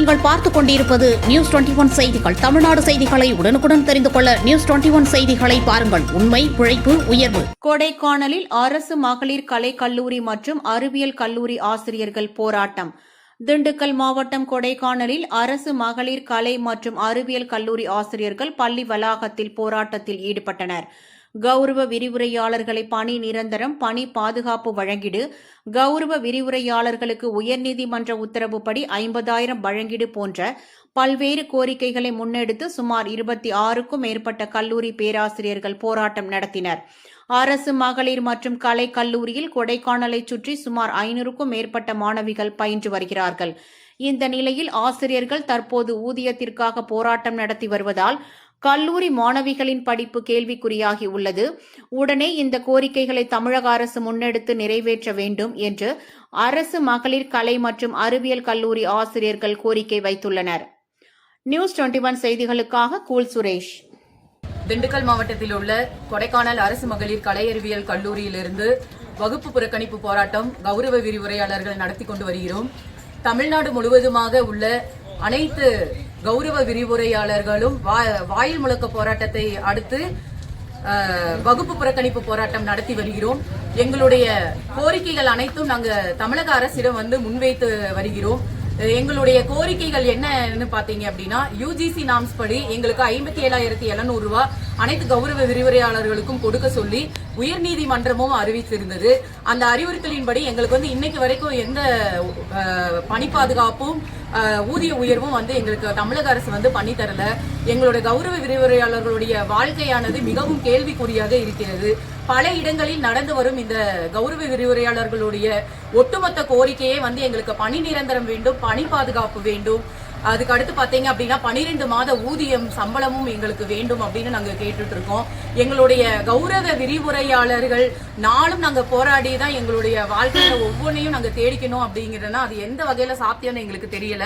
நீங்கள் பார்த்துக் கொண்டிருப்பது நியூஸ் 21 செய்திகள். தமிழ்நாடு செய்திகளை உடனுக்குடன் தெரிந்து கொள்ள நியூஸ் 21 செய்திகளை பாருங்கள். உண்மை, உழைப்பு, உயர்வு. கொடைக்கானலில் அரசு மகளிர் கலை கல்லூரி மற்றும் அறிவியல் கல்லூரி ஆசிரியர்கள் போராட்டம். திண்டுக்கல் மாவட்டம் கொடைக்கானலில் அரசு மகளிர் கலை மற்றும் அறிவியல் கல்லூரி ஆசிரியர்கள் பள்ளி வளாகத்தில் போராட்டத்தில் ஈடுபட்டனர். கௌரவ விரிவுரையாளர்களை பணி நிரந்தரம், பணி பாதுகாப்பு வழங்கிடு, கௌரவ விரிவுரையாளர்களுக்கு உயர்நீதிமன்ற உத்தரவுப்படி 50,000 வழங்கிடு போன்ற பல்வேறு கோரிக்கைகளை முன்னெடுத்து சுமார் 26க்கும் மேற்பட்ட கல்லூரி பேராசிரியர்கள் போராட்டம் நடத்தினர். அரசு மகளிர் மற்றும் கலை கல்லூரியில் கொடைக்கானலை சுற்றி சுமார் 500க்கும் மேற்பட்ட மாணவிகள் பயின்று வருகிறார்கள். இந்த நிலையில் ஆசிரியர்கள் தற்போது ஊதியத்திற்காக போராட்டம் நடத்தி வருவதால் கல்லூரி மாணவிகளின் படிப்பு கேள்விக்குறியாகி உள்ளது. உடனே இந்த கோரிக்கைகளை தமிழக அரசு முன்னெடுத்து நிறைவேற்ற வேண்டும் என்று அரசு மகளிர் கலை மற்றும் அறிவியல் கல்லூரி ஆசிரியர்கள் கோரிக்கை வைத்துள்ளனர். நியூஸ் 21 செய்திகளுக்காக கூல் சுரேஷ். திண்டுக்கல் மாவட்டத்தில் உள்ள கொடைக்கானல் அரசு மகளிர் கலை அறிவியல் கல்லூரியிலிருந்து வகுப்பு புறக்கணிப்பு போராட்டம் கௌரவ விரிவுரையாளர்கள் நடத்தி கொண்டு வருகிறோம். தமிழ்நாடு முழுவதுமாக உள்ள அனைத்து கௌரவ விரிவுரையாளர்களும் வாயில் முழக்க போராட்டத்தை அடுத்து வகுப்பு புறக்கணிப்பு போராட்டம் நடத்தி வருகிறோம். எங்களுடைய கோரிக்கைகள் அனைத்தும் நாங்கள் தமிழக அரசிடம் முன்வைத்து வருகிறோம். எங்களுடைய கோரிக்கைகள் என்னன்னு பாத்தீங்க அப்படின்னா, யுஜிசி நாம்ஸ் படி எங்களுக்கு 57,700 ரூபாய் அனைத்து கௌரவ விரிவுரையாளர்களுக்கும் கொடுக்க சொல்லி உயர்நீதிமன்றமும் அறிவித்திருந்தது. அந்த அறிவுறுத்தலின்படி எங்களுக்கு இன்னைக்கு வரைக்கும் எந்த பணி பாதுகாப்பும் ஊதிய உயர்வும் எங்களுக்கு தமிழக அரசு பண்ணி தரல. எங்களுடைய கௌரவ விரிவுரையாளர்களுடைய வாழ்க்கையானது மிகவும் கேள்விக்குறியாக இருக்கிறது. பல இடங்களில் நடந்து வரும் இந்த கௌரவ விரிவுரையாளர்களுடைய ஒட்டுமொத்த கோரிக்கையே எங்களுக்கு பணி நிரந்தரம் வேண்டும், பணி பாதுகாப்பு வேண்டும். அதுக்கு அடுத்து பாத்தீங்க அப்படின்னா 12 மாத ஊதியம் சம்பளமும் எங்களுக்கு வேண்டும் அப்படின்னு நாங்க கேட்டுட்டு இருக்கோம். எங்களுடைய கௌரவ விரிவுரையாளர்கள் நாளும் நாங்க போராடி தான் எங்களுடைய வாழ்க்கையில ஒவ்வொன்றையும் நாங்க தேடிக்கணும் அப்படிங்கிறதுனா அது எந்த வகையில சாத்தியம்னு எங்களுக்கு தெரியல.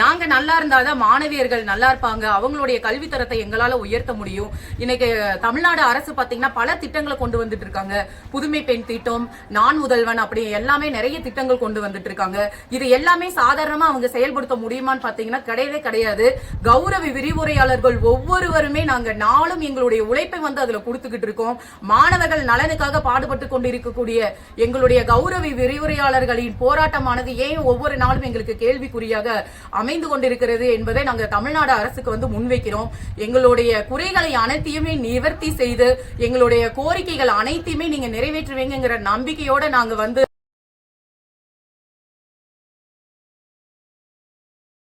நாங்க நல்லா இருந்தாதான் மாணவியர்கள் நல்லா இருப்பாங்க, அவங்களுடைய கல்வித்தரத்தை எங்களால உயர்த்த முடியும். இன்னைக்கு தமிழ்நாடு அரசு பாத்தீங்கன்னா பல திட்டங்களை கொண்டு வந்துட்டு இருக்காங்க. புதுமை பெண் திட்டம், நான் முதல்வன், அப்படி எல்லாமே நிறைய திட்டங்கள் கொண்டு வந்துட்டு இருக்காங்க. இது எல்லாமே சாதாரணமா அவங்க செயல்படுத்த முடியுமான்னு பாத்தீங்கன்னா கிடையவே கிடையாது. கௌரவ விரிவுரையாளர்கள் ஒவ்வொருவருமே நாங்க நாளும் எங்களுடைய உழைப்பை அதுல கொடுத்துக்கிட்டு இருக்கோம். மாணவர்கள் நலனுக்காக பாடுபட்டு கொண்டிருக்கக்கூடிய எங்களுடைய கௌரவ விரிவுரையாளர்களின் போராட்டமானது ஏன் ஒவ்வொரு நாளும் எங்களுக்கு கேள்விக்குறியாக அமைந்து கொண்டிருக்கிறது என்பதை நாங்க தமிழ்நாடு அரசுக்கு முன்வைக்கிறோம். எங்களுடைய குறைகளை அனைத்தையுமே நிவர்த்தி செய்து எங்களுடைய கோரிக்கைகள் அனைத்தையுமே நீங்க நிறைவேற்றுவீங்கிற நம்பிக்கையோட நாங்க